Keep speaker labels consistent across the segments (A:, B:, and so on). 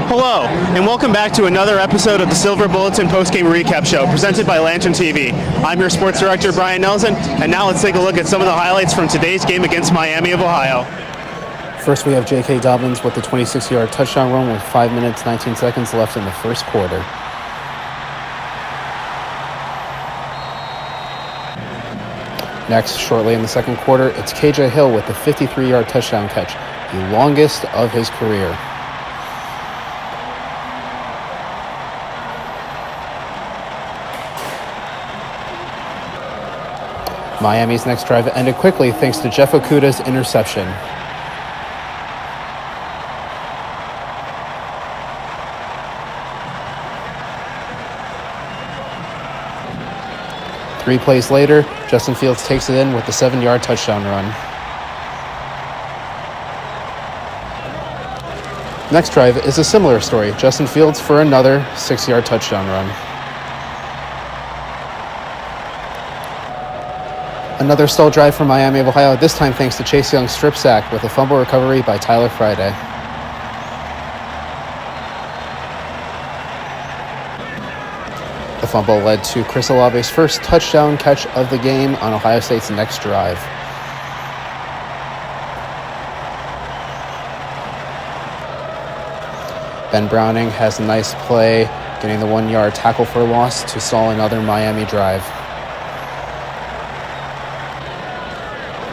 A: Hello, and welcome back to another episode of the Silver Bulletin postgame recap show presented by Lantern TV. I'm your sports director, Brian Nelson, and now let's take a look at some of the highlights from today's game against Miami of Ohio.
B: First, we have J.K. Dobbins with the 26-yard touchdown run with 5 minutes, 19 seconds left in the first quarter. Next, shortly in the second quarter, it's K.J. Hill with the 53-yard touchdown catch, the longest of his career. Miami's next drive ended quickly thanks to Jeff Okudah's interception. Three plays later, Justin Fields takes it in with the 7-yard touchdown run. Next drive is a similar story. Justin Fields for another 6-yard touchdown run. Another stall drive for Miami of Ohio, this time thanks to Chase Young's strip sack with a fumble recovery by Tyler Friday. The fumble led to Chris Olave's first touchdown catch of the game on Ohio State's next drive. Ben Browning has a nice play, getting the 1-yard tackle for loss to stall another Miami drive.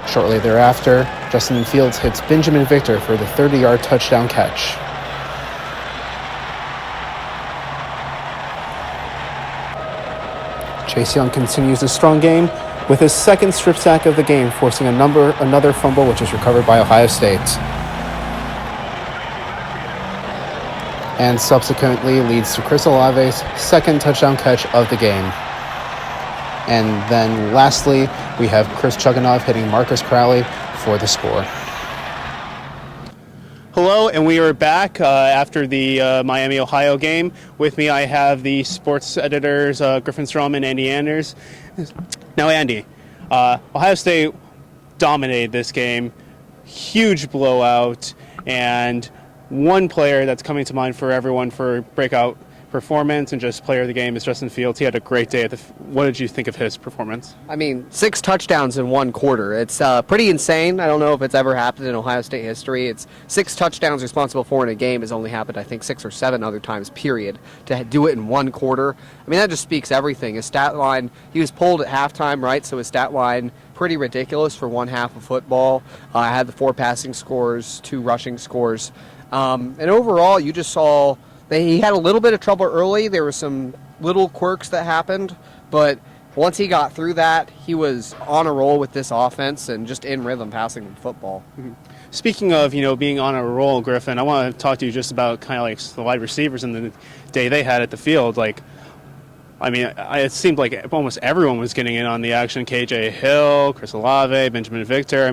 B: Shortly thereafter, Justin Fields hits Benjamin Victor for the 30-yard touchdown catch. Chase Young continues a strong game with his second strip sack of the game, forcing another fumble, which is recovered by Ohio State. And subsequently leads to Chris Olave's second touchdown catch of the game. And then lastly, we have Chris Chugunov hitting Marcus Crowley for the score.
A: Hello, and we are back after the Miami, Ohio game. With me, I have the sports editors, Griffin Strom and Andy Anders. Now, Andy, Ohio State dominated this game. Huge blowout, and one player that's coming to mind for everyone for breakout performance and just player of the game is Justin Fields. He had a great day. What did you think of his performance?
C: I mean, 6 touchdowns in one quarter. It's pretty insane. I don't know if it's ever happened in Ohio State history. It's 6 touchdowns responsible for in a game has only happened, I think, 6 or 7 other times, period. To do it in one quarter, I mean, that just speaks everything. His stat line, he was pulled at halftime, right? So his stat line, pretty ridiculous for one half of football. Had the 4 passing scores, 2 rushing scores. And overall, you just saw he had a little bit of trouble early. There were some little quirks that happened, but once he got through that, he was on a roll with this offense and just in rhythm passing the football.
A: Mm-hmm. Speaking of, being on a roll, Griffin, I want to talk to you just about kind of like the wide receivers and the day they had at the field. It seemed like almost everyone was getting in on the action. K.J. Hill, Chris Olave, Benjamin Victor.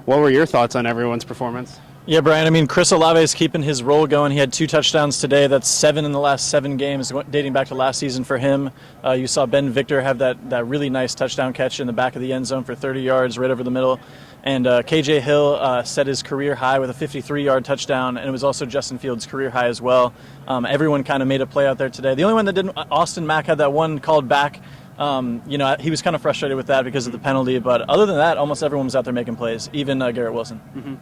A: What were your thoughts on everyone's performance?
D: Yeah, Brian, Chris Olave is keeping his roll going. He had 2 touchdowns today. That's 7 in the last 7 games, dating back to last season for him. You saw Ben Victor have that really nice touchdown catch in the back of the end zone for 30 yards right over the middle. And K.J. Hill set his career high with a 53-yard touchdown, and it was also Justin Fields' career high as well. Everyone kind of made a play out there today. The only one that didn't, Austin Mack had that one called back. He was kind of frustrated with that because of the penalty, but other than that, almost everyone was out there making plays, even Garrett Wilson.
A: Mm-hmm.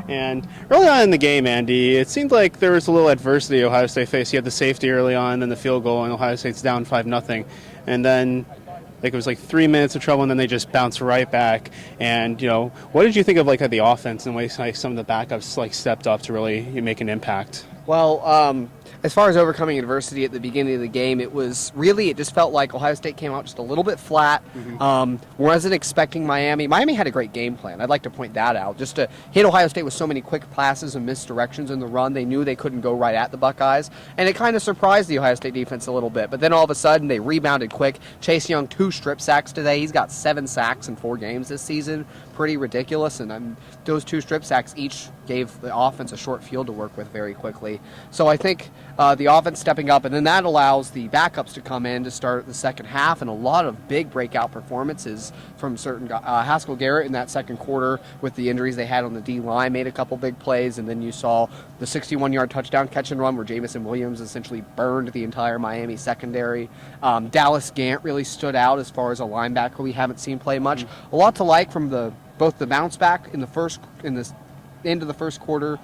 A: And early on in the game, Andy, it seemed like there was a little adversity Ohio State faced. You had the safety early on, then the field goal, and Ohio State's down 5-0. And then it was 3 minutes of trouble, and then they just bounced right back. And, what did you think of the offense and the way some of the backups stepped up to really make an impact?
C: Well, as far as overcoming adversity at the beginning of the game, it just felt like Ohio State came out just a little bit flat. Mm-hmm. Wasn't expecting Miami. Miami had a great game plan. I'd like to point that out. Just to hit Ohio State with so many quick passes and misdirections in the run, they knew they couldn't go right at the Buckeyes. And it kind of surprised the Ohio State defense a little bit. But then all of a sudden, they rebounded quick. Chase Young, 2 strip sacks today. He's got 7 sacks in 4 games this season. pretty ridiculous, and those 2 strip sacks each gave the offense a short field to work with very quickly. So I think the offense stepping up, and then that allows the backups to come in to start the second half, and a lot of big breakout performances from certain Haskell Garrett in that second quarter with the injuries they had on the D-line made a couple big plays, and then you saw the 61-yard touchdown catch and run where Jamison Williams essentially burned the entire Miami secondary. Dallas Gant really stood out as far as a linebacker we haven't seen play much. A lot to like from both the bounce back in the end of the first quarter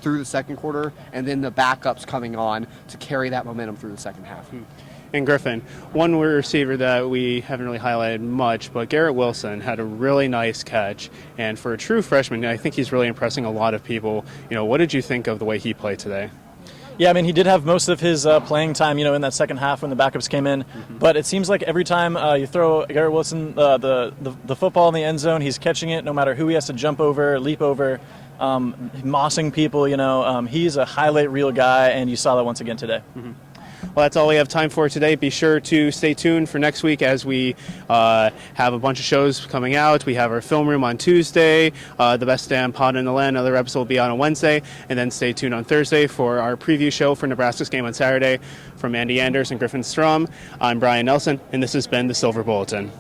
C: through the second quarter, and then the backups coming on to carry that momentum through the second half.
A: And Griffin, one receiver that we haven't really highlighted much, but Garrett Wilson had a really nice catch, and for a true freshman, I think he's really impressing a lot of people. What did you think of the way he played today?
D: Yeah, I mean, he did have most of his playing time, in that second half when the backups came in. But it seems like every time you throw Garrett Wilson the football in the end zone, he's catching it no matter who he has to jump over, leap over, mossing people. He's a highlight reel guy, and you saw that once again today.
A: Well, that's all we have time for today. Be sure to stay tuned for next week as we have a bunch of shows coming out. We have our film room on Tuesday, the Best Damn Pod in the Land. Another episode will be out on Wednesday, and then stay tuned on Thursday for our preview show for Nebraska's game on Saturday. From Andy Anders and Griffin Strom, I'm Brian Nelson, and this has been the Silver Bulletin.